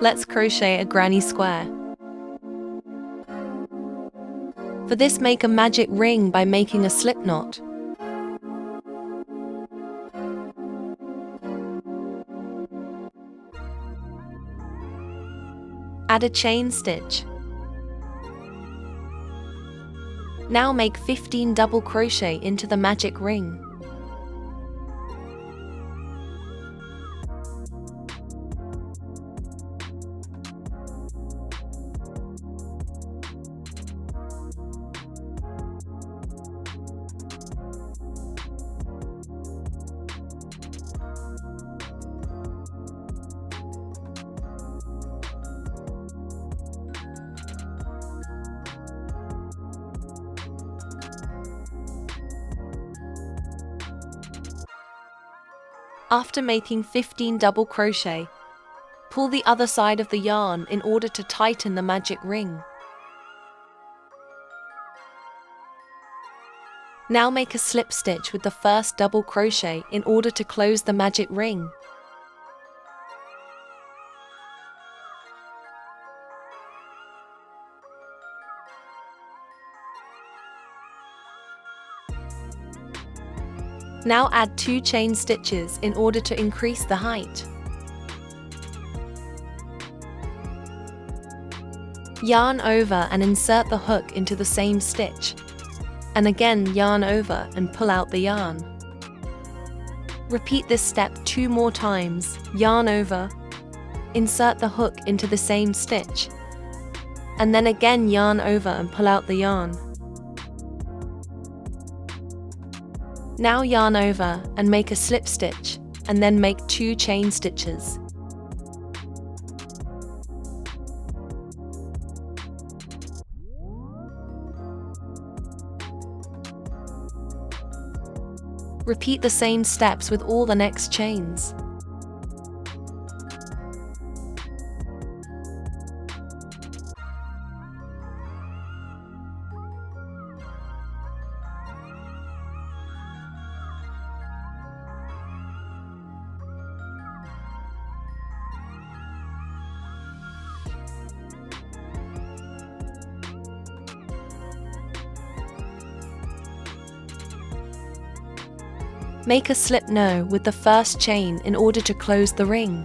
Let's crochet a granny square. For this, make a magic ring by making a slip knot. Add a chain stitch. Now make 15 double crochet into the magic ring. After making 15 double crochet, pull the other side of the yarn in order to tighten the magic ring. Now make a slip stitch with the first double crochet in order to close the magic ring. Now add 2 chain stitches in order to increase the height. Yarn over and insert the hook into the same stitch. And again yarn over and pull out the yarn. Repeat this step 2 more times. Yarn over, insert the hook into the same stitch, and then again yarn over and pull out the yarn. Now yarn over and make a slip stitch, and then make 2 chain stitches. Repeat the same steps with all the next chains. Make a slip knot with the first chain in order to close the ring.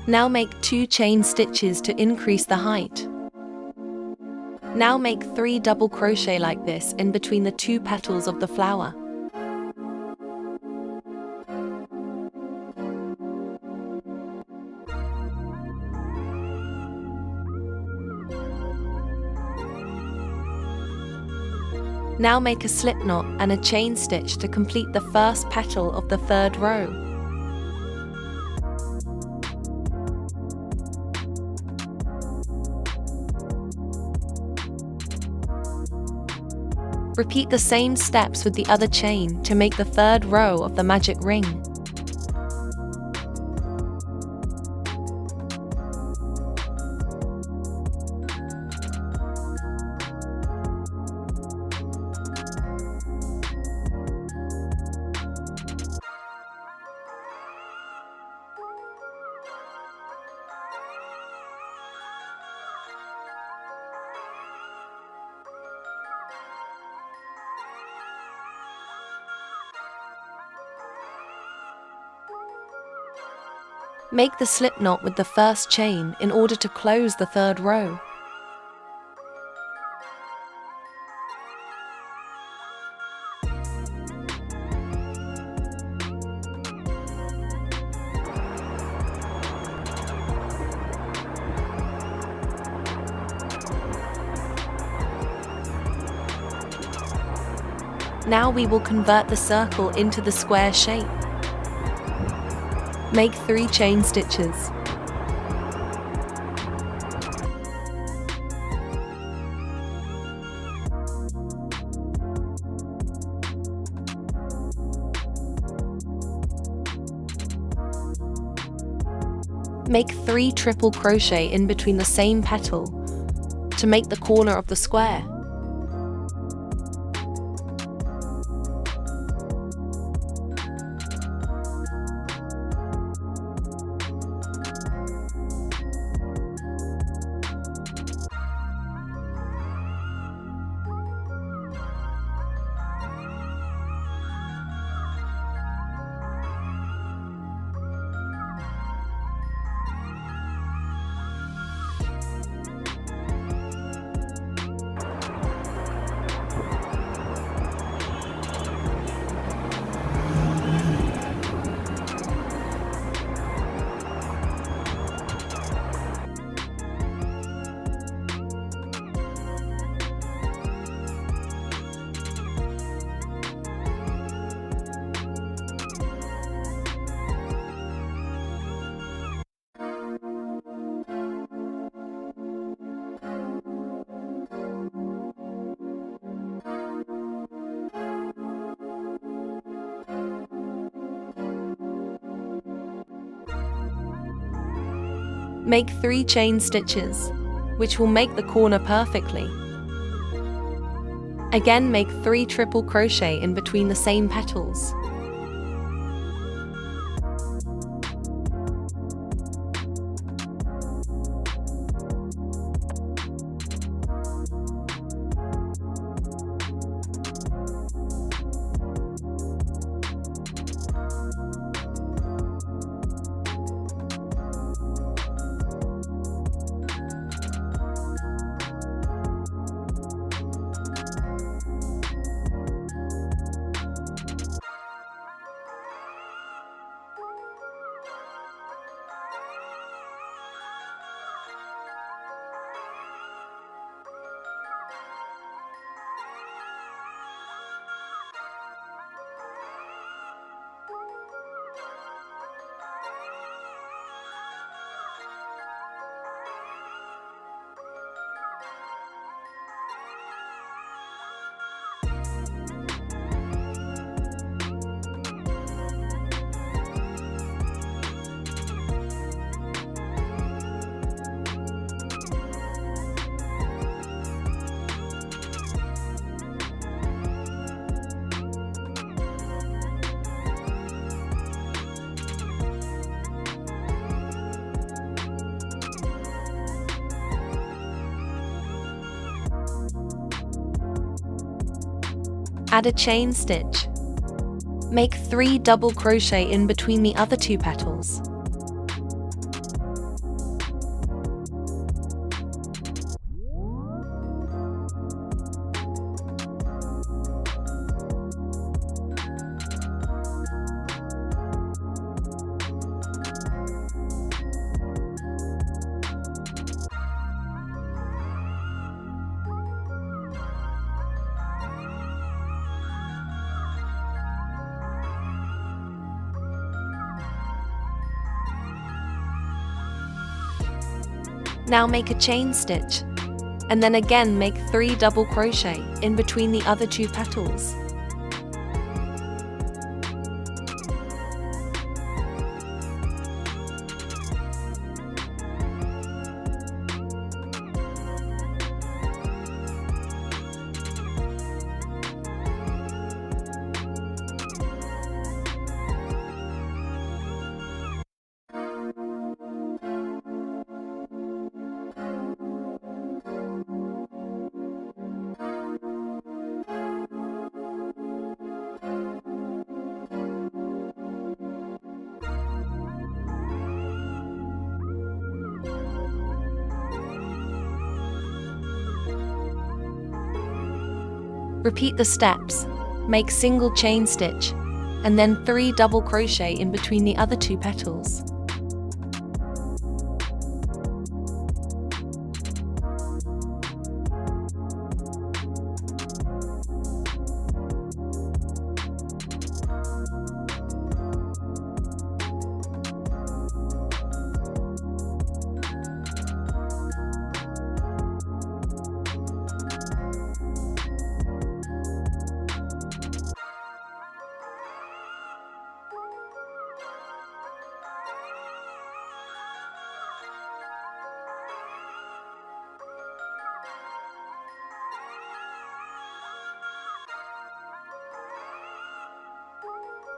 Now make 2 chain stitches to increase the height. Now make 3 double crochet like this in between the 2 petals of the flower. Now make a slip knot and a chain stitch to complete the first petal of the 3rd row. Repeat the same steps with the other chain to make the 3rd row of the magic ring. Make the slip knot with the first chain in order to close the 3rd row. Now we will convert the circle into the square shape. Make 3 chain stitches. Make 3 triple crochet in between the same petal to make the corner of the square. Make 3 chain stitches, which will make the corner perfectly. Again, make 3 triple crochet in between the same petals. Add a chain stitch. Make 3 double crochet in between the other 2 petals. Now make a chain stitch, and then again make 3 double crochet in between the other 2 petals. Repeat the steps. Make single chain stitch, and then 3 double crochet in between the other 2 petals.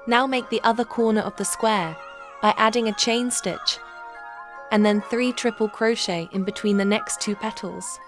Now make the other corner of the square by adding a chain stitch and then 3 triple crochet in between the next 2 petals.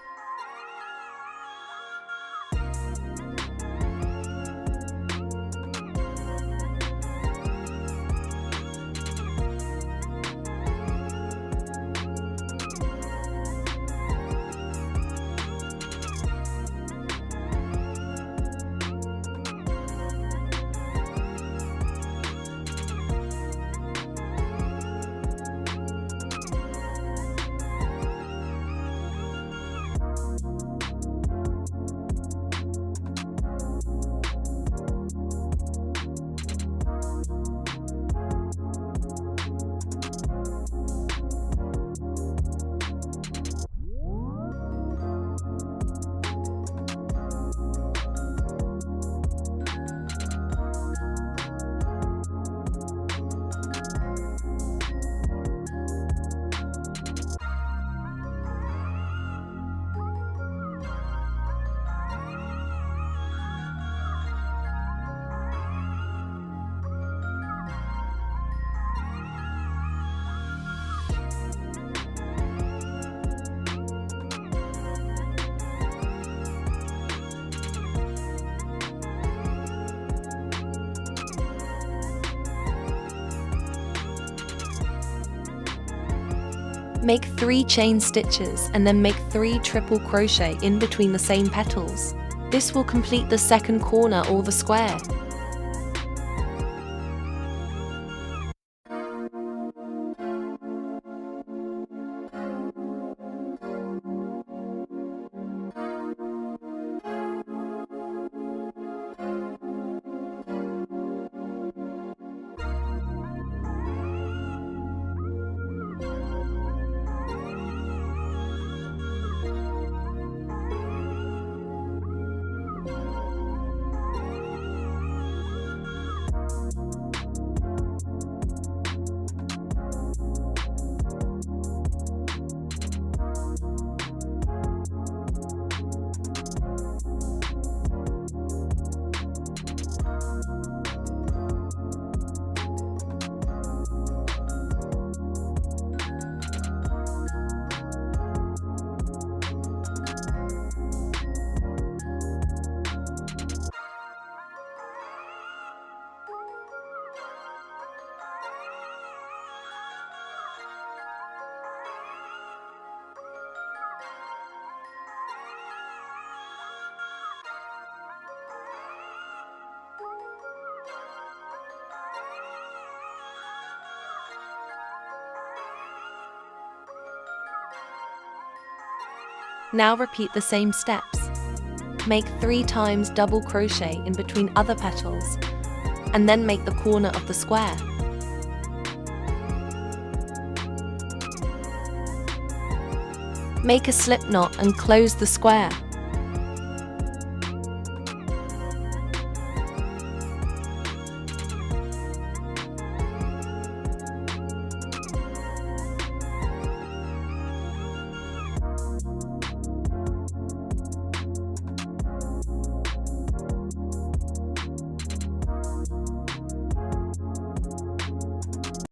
Make 3 chain stitches and then make 3 triple crochet in between the same petals. This will complete the second corner or the square. Now repeat the same steps. Make 3 times double crochet in between other petals, and then make the corner of the square. Make a slip knot and close the square.